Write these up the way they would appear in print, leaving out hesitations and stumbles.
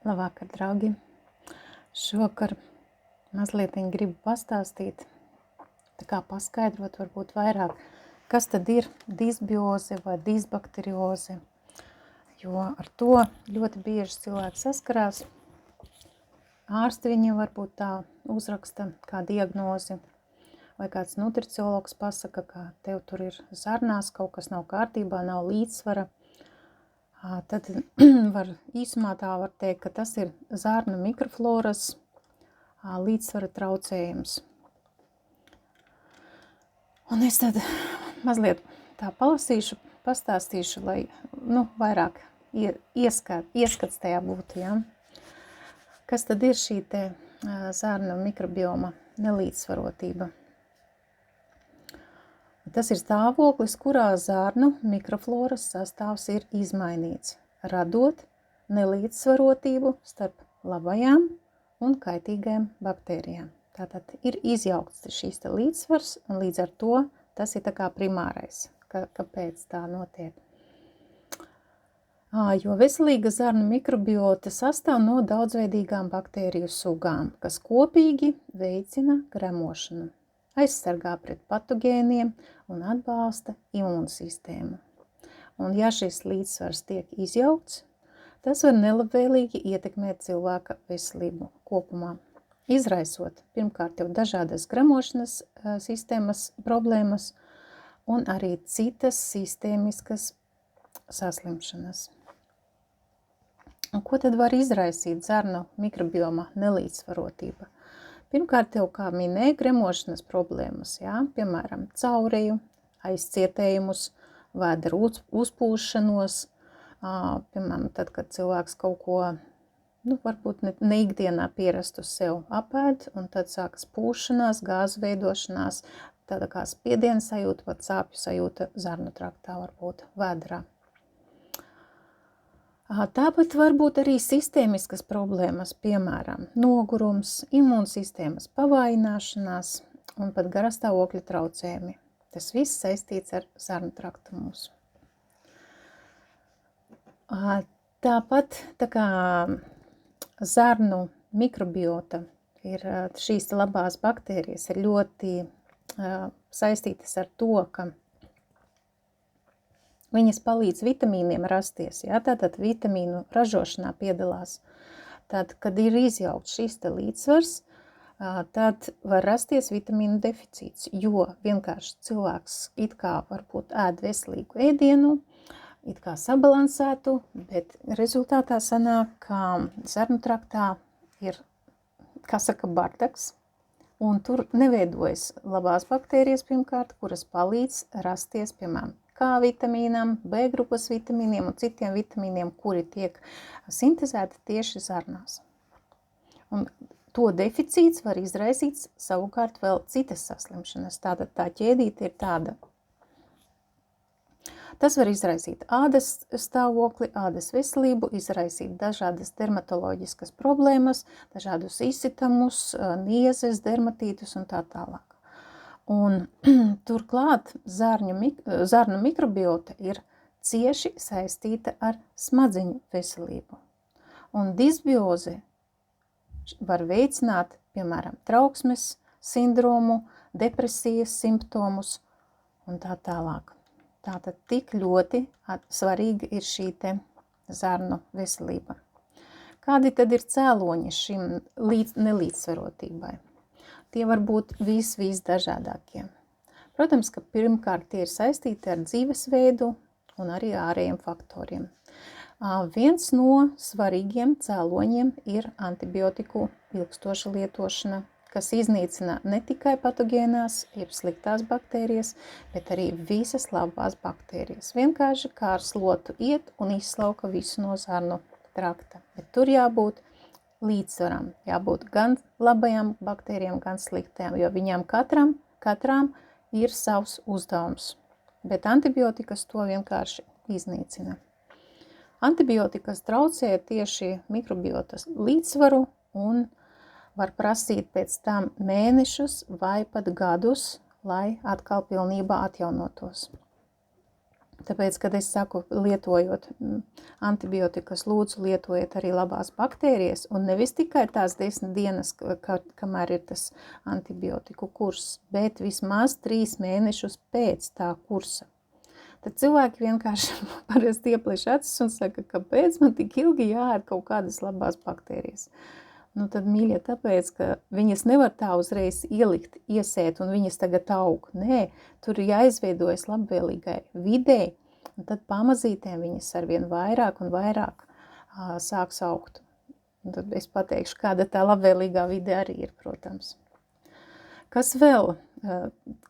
Labvakar, draugi! Šovakar mazliet gribu pastāstīt, tā kā paskaidrot varbūt vairāk, kas tad ir disbioze vai disbakterioze, jo ar to ļoti bieži cilvēki saskarās. Ārsti viņiem varbūt tā uzraksta kā diagnozi, vai kāds nutriciologs pasaka, ka tev tur ir zarnās, kaut kas nav kārtībā, nav līdzsvara. Tad īsumā tā var teikt, ka tas ir zarnu mikrofloras līdzsvara traucējums. Un es tad mazliet tā palasīšu, pastāstīšu, lai vairāk ieskats tajā būtu. Ja? Kas tad ir šī te zarnu mikrobioma nelīdzsvarotība? Tas ir stāvoklis, kurā zarnu mikrofloras sastāvs ir izmainīts, radot nelīdzsvarotību starp labajām un kaitīgajām baktērijām. Tātad ir izjaukts šīs te līdzsvars, un līdz ar to tas ir tā kā primārais, kāpēc tā notiek. Jo veselīga zarnu mikrobiota sastāv no daudzveidīgām baktēriju sugām, kas kopīgi veicina gremošanu, aizsargā pret patogēniem un atbalsta imūnsistēmu. Un ja šis līdzsvars tiek izjaukts, tas var nelabvēlīgi ietekmēt cilvēka veselību kopumā, izraisot pirmkārt jau dažādas gremošanas sistēmas problēmas un arī citas sistēmiskas saslimšanas. Un ko tad var izraisīt zarnu mikrobioma nelīdzsvarotība? Pirmkārt jau, kā minēja, gremošanas problēmas, piemēram, caureju, aizcietējumus, vēdera uzpūšanos, piemēram, tad, kad cilvēks kaut ko, varbūt ne ikdienā pierastu sev apēd, un tad sākas pūšanās, gāzu veidošanās, tāda kā spiediena sajūta, pat sāpju sajūta zarnu traktā varbūt vēderā. Tāpat var būt arī sistēmiskas problēmas, piemēram, nogurums, imūnsistēmas pavājināšanās un pat garastāvokļa traucējumi. Tas viss saistīts ar zarnu traktu mūsu. Tāpat tā kā zarnu mikrobiota ir šīs labās baktērijas ir ļoti saistītas ar to, ka viņas palīdz vitamīniem rasties, tātad vitamīnu ražošanā piedalās. Tad, kad ir izjaukts šis te līdzsvars, tad var rasties vitamīnu deficīts, jo vienkārši cilvēks it kā varbūt ēd veselīgu ēdienu, it kā sabalansētu, bet rezultātā sanāk, ka zarnu traktā ir, kā saka, bardaks, un tur neveidojas labās baktērijas pirmkārt, kuras palīdz rasties, piemēram, K vitamīnam, B grupas vitamīniem un citiem vitamīniem, kuri tiek sintezēti tieši zarnās. Un to deficīts var izraisīt savukārt vēl citas saslimšanas. Tātad tā ķēdīte ir tāda. Tas var izraisīt ādas stāvokli, ādas veselību, izraisīt dažādas dermatoloģiskas problēmas, dažādus izsitamus, niezes, dermatītus un tā tālāk. Un turklāt zarnu mikrobiota ir cieši saistīta ar smadzeņu veselību. Un disbioze var veicināt, piemēram, trauksmes sindromu, depresijas simptomus un tā tālāk. Tātad tik ļoti svarīga ir šī te zarnu veselība. Kādi tad ir cēloņi šim nelīdzsvarotībai? Tie var būt visdažādākie. Protams, ka pirmkārt tie ir saistīti ar dzīvesveidu un arī ārējiem faktoriem. Viens no svarīgiem cēloņiem ir antibiotiku ilgstoša lietošana, kas iznīcina ne tikai patogēnās, jeb sliktās baktērijas, bet arī visas labās baktērijas. Vienkārši kā ar slotu iet un izslauka visu no zarnu trakta. Bet tur jābūt līdzsvaram, jābūt gan labajām baktērijām, gan sliktajām, jo viņām katrām ir savs uzdevums. Bet antibiotikas to vienkārši iznīcina. Antibiotikas traucē tieši mikrobiotas līdzsvaru un var prasīt pēc tam mēnešus vai pat gadus, lai atkal pilnībā atjaunotos. Tāpēc, kad es saku, lietojot antibiotikas, lūdzu lietojiet arī labās baktērijas, un nevis tikai tās 10 dienas, kamēr ir tas antibiotiku kurs, bet vismaz 3 mēnešus pēc tā kursa. Tad cilvēki vienkārši parasti ieplieš acis un saka, kāpēc man tik ilgi jāēd kaut kādas labās baktērijas. Nu tad, mīļie, tāpēc, ka viņas nevar tā uzreiz ielikt, iesēt, un viņas tagad aug. Nē, tur ir jāizveidojas labvēlīgai videi, un tad pamazītēm viņas arvien vairāk un vairāk sāks augt. Un tad es pateikšu, kāda tā labvēlīgā vide arī ir, protams. Kas vēl,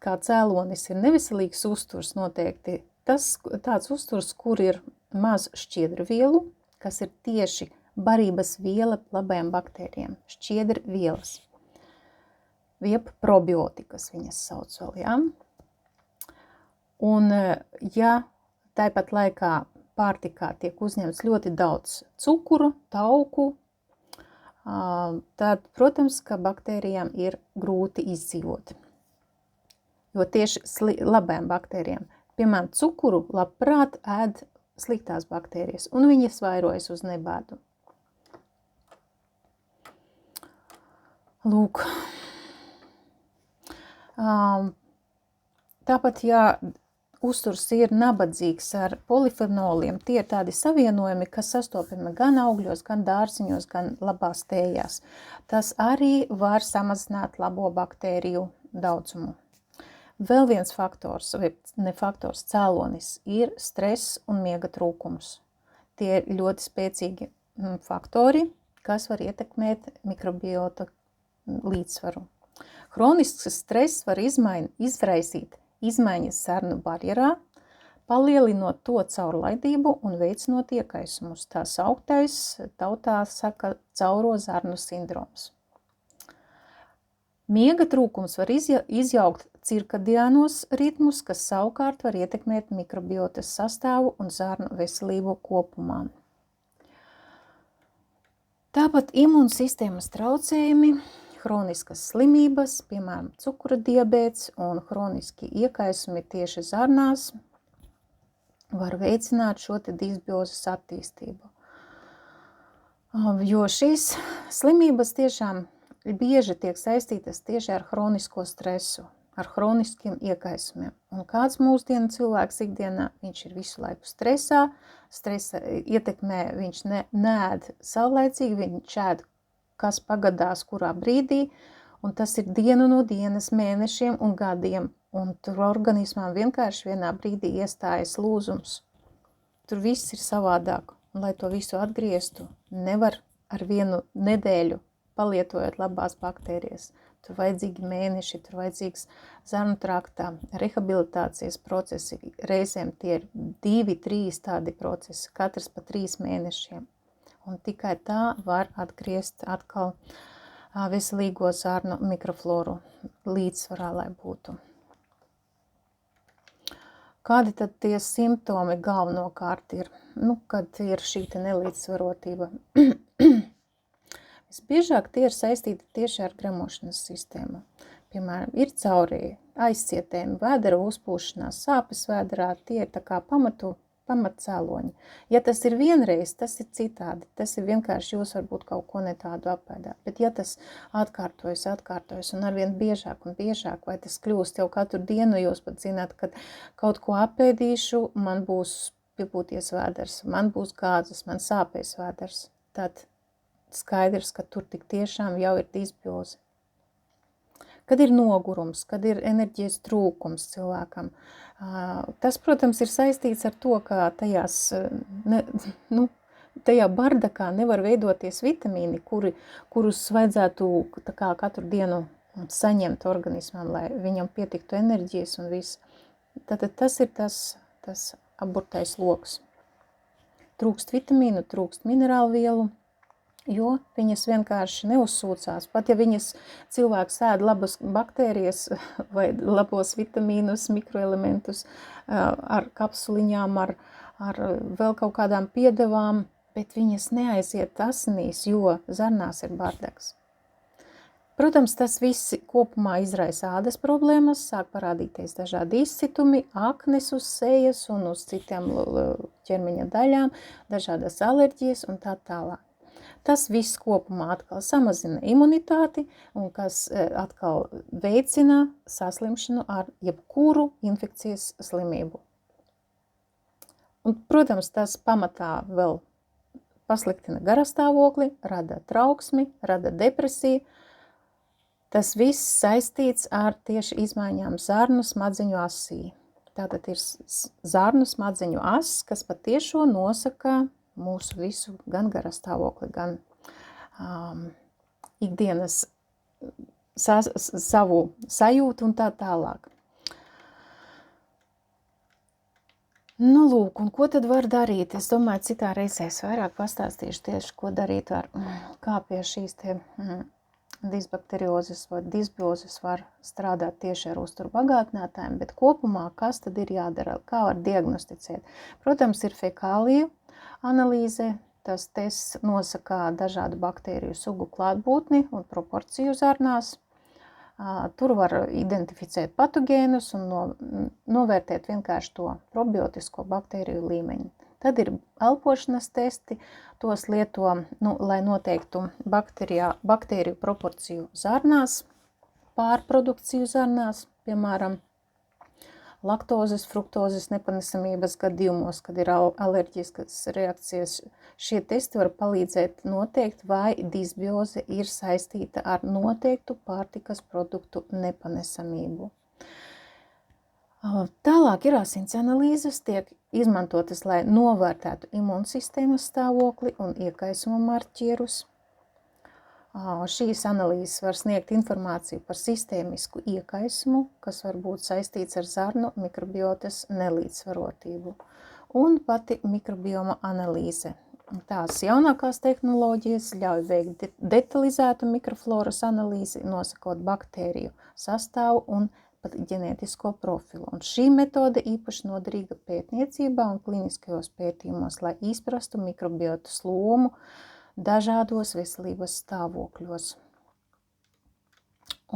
kā cēlonis, ir neveselīgs uzturs noteikti, tas tāds uzturs, kur ir maz šķiedrvielu, kas ir tieši barības viela labajām baktērijām, šķiedra vielas. Jeb probiotikas viņas sauc vēl, ja? Un, ja tāpat laikā pārtikā tiek uzņemts ļoti daudz cukuru, tauku, tad, protams, ka baktērijām ir grūti izdzīvot. Jo tieši labajām baktērijām, piemēram, cukuru labprāt ēd sliktās baktērijas, un viņas vairojas uz nebēdu. Lūk. Tāpat, ja uzturs ir nabadzīgs ar polifenoliem, tie ir tādi savienojumi, kas sastopami gan augļos, gan dārziņos, gan labās tējās. Tas arī var samazināt labo baktēriju daudzumu. Vēl viens faktors, vai ne faktors, cēlonis ir stress un miega trūkums. Tie ir ļoti spēcīgi faktori, kas var ietekmēt mikrobiota līdzsvaru. Hronisks stress var izraisīt izmaiņas sarnu barjerā, palielinot to caurlaidību un veicinot iekaisumus. Tā sauktais, tautā saka, cauro zarnu sindroms. Miega trūkums var izjaukt cirkadiānos ritmus, kas savukārt var ietekmēt mikrobiotas sastāvu un zarnu veselību kopumā. Tāpat imūnsistēmas traucējumi, hroniskas slimības, piemēram, cukura diabēts un hroniski iekaisumi tieši zarnās, var veicināt šo te disbiozes attīstību. Jo šīs slimības tiešām bieži tiek saistītas tieši ar hronisko stresu, ar hroniskiem iekaisumiem. Un kāds mūsdienu cilvēks ikdienā, viņš ir visu laiku stresā, stresa ietekmē viņš neēd saulaicīgi, viņš ēd kas pagadās kurā brīdī, un tas ir dienu no dienas, mēnešiem un gadiem, un tur organismām vienkārši vienā brīdī iestājas lūzums. Tur viss ir savādāk, un lai to visu atgrieztu, nevar ar vienu nedēļu palietojot labās baktērijas. Tur vajadzīgi mēneši, tur vajadzīgs zarnu traktā, rehabilitācijas procesi, reizēm tie ir 2-3 tādi procesi, katrs pa 3 mēnešiem. Un tikai tā var atgriezt atkal veselīgo zarnu mikrofloru līdzsvarā, lai būtu. Kādi tad tie simptomi galvenokārt ir, kad ir šī nelīdzsvarotība? Visbiežāk tie ir saistīti tieši ar gremošanas sistēmu. Piemēram, ir caurēji, aizcietējumi, vēdera uzpūšanās, sāpes vēderā, tie ir tā kā pamatcēloņi. Ja tas ir vienreiz, tas ir citādi. Tas ir vienkārši jūs varbūt kaut ko ne tādu apēdāt. Bet ja tas atkārtojas un arvien biežāk un biežāk, vai tas kļūst jau katru dienu, jūs pat zināt, kad kaut ko apēdīšu, man būs piepūties vēders, man būs gāzes, man sāpēs vēders, tad skaidrs, ka tur tik tiešām jau ir disbioze. Kad ir nogurums, kad ir enerģijas trūkums cilvēkam, tas, protams, ir saistīts ar to, ka tajā bardakā nevar veidoties vitamīni, kurus vajadzētu tā kā katru dienu saņemt organismam, lai viņam pietiktu enerģijas un viss. Tātad tas ir tas aburtais loks. Trūkst vitamīnu, trūkst minerālu vielu, jo viņas vienkārši neuzsūcās. Pat ja viņas cilvēks ēd labas baktērijas vai labos vitamīnus, mikroelementus ar kapsuliņām, ar vēl kaut kādām piedevām, bet viņas neaiziet asinīs, jo zarnās ir bardaks. Protams, tas viss kopumā izraisa ādas problēmas, sāk parādīties dažādi izcitumi, aknes uz sejas un uz citām ķermeņa daļām, dažādas alerģijas un tā tālāk. Tas viss kopumā atkal samazina imunitāti un kas atkal veicina saslimšanu ar jebkuru infekcijas slimību. Un, protams, tas pamatā vēl pasliktina garastāvokli, rada trauksmi, rada depresiju. Tas viss saistīts ar tieši izmaiņām zarnu smadzeņu asī. Tātad ir zarnu smadzeņu ass, kas patiešo nosaka mūsu visu gan garastāvokli, gan ikdienas savu sajūtu un tā tālāk. Nu, lūk, un ko tad var darīt? Es domāju, citā reizē es vairāk pastāstīšu tieši, ko darīt var, kā pie šīs te disbakteriozes vai disbiozes var strādāt tieši ar uzturu bagātinātājiem, bet kopumā, kas tad ir jādara, kā var diagnosticēt? Protams, ir fekāliju analīze, tas tests nosaka dažādu baktēriju sugu klātbūtni un proporciju zarnās. Tur var identificēt patogēnus un novērtēt vienkārši to probiotisko baktēriju līmeņu. Tad ir elpošanas testi, tos lieto, lai noteiktu baktēriju proporciju zarnās, pārprodukciju zarnās, piemēram, laktozes, fruktozes nepanesamības gadījumos, kad ir alerģiskas reakcijas. Šie testi var palīdzēt noteikt, vai disbioze ir saistīta ar noteiktu pārtikas produktu nepanesamību. Tālāk ir asins analīzes, tiek izmantotas, lai novērtētu imunsistēmas stāvokli un iekaisuma marķierus. Šīs analīzes var sniegt informāciju par sistēmisku iekaismu, kas var būt saistīts ar zarnu mikrobiotas nelīdzsvarotību, un pati mikrobioma analīze. Tās jaunākās tehnoloģijas ļauj veikt detalizētu mikrofloras analīzi, nosakot baktēriju sastāvu un pat ģenētisko profilu. Un šī metode īpaši noderīga pētniecībā un kliniskajos pētījumos, lai izprastu mikrobiotas lomu dažādos veselības stāvokļos.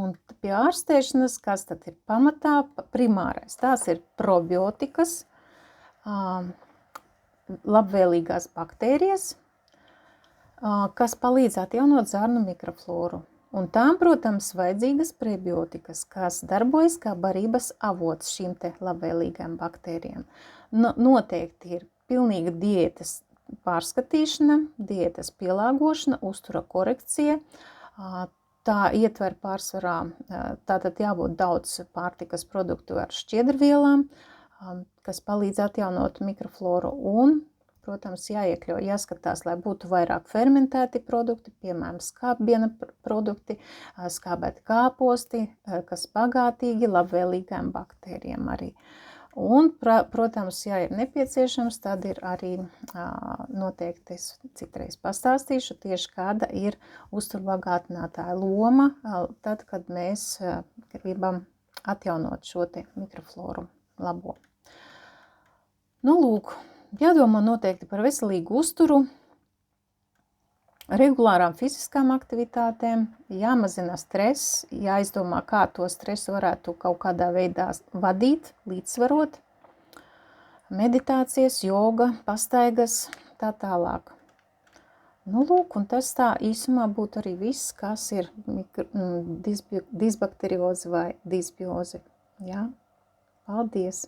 Un pie ārstēšanas, kas tad ir pamatā, primārais, tās ir probiotikas, labvēlīgās baktērijas, kas palīdz atjaunot zarnu mikrofloru. Un tām, protams, vajadzīgas prebiotikas, kas darbojas kā barības avots šīm te labvēlīgām baktērijām. Noteikti ir pilnīga diētas pārskatīšana, diētas pielāgošana, uztura korekcija. Tā ietver pārsvarā, tātad jābūt daudz pārtikas produktu ar šķiedrvielām, kas palīdz atjaunot mikrofloru un, protams, jāskatās, lai būtu vairāk fermentēti produkti, piemēram, skābpiena produkti, skābēti kāposti, kas bagātīgi labvēlīgām baktērijām arī. Un, protams, ja ir nepieciešams, tad ir arī noteikti, es citreiz pastāstīšu, tieši kāda ir uzturbagātinātāja loma, tad, kad mēs gribam atjaunot šo te mikrofloru labo. Nu, lūk, jādomā noteikti par veselīgu uzturu, regulārām fiziskām aktivitātēm, jāmazina stress, jāizdomā, kā to stresu varētu kaut kādā veidā vadīt, līdzsvarot, meditācijas, joga, pastaigas, tā tālāk. Nu, lūk, un tas tā īsumā būtu arī viss, kas ir disbakterioze vai disbioze. Jā, paldies!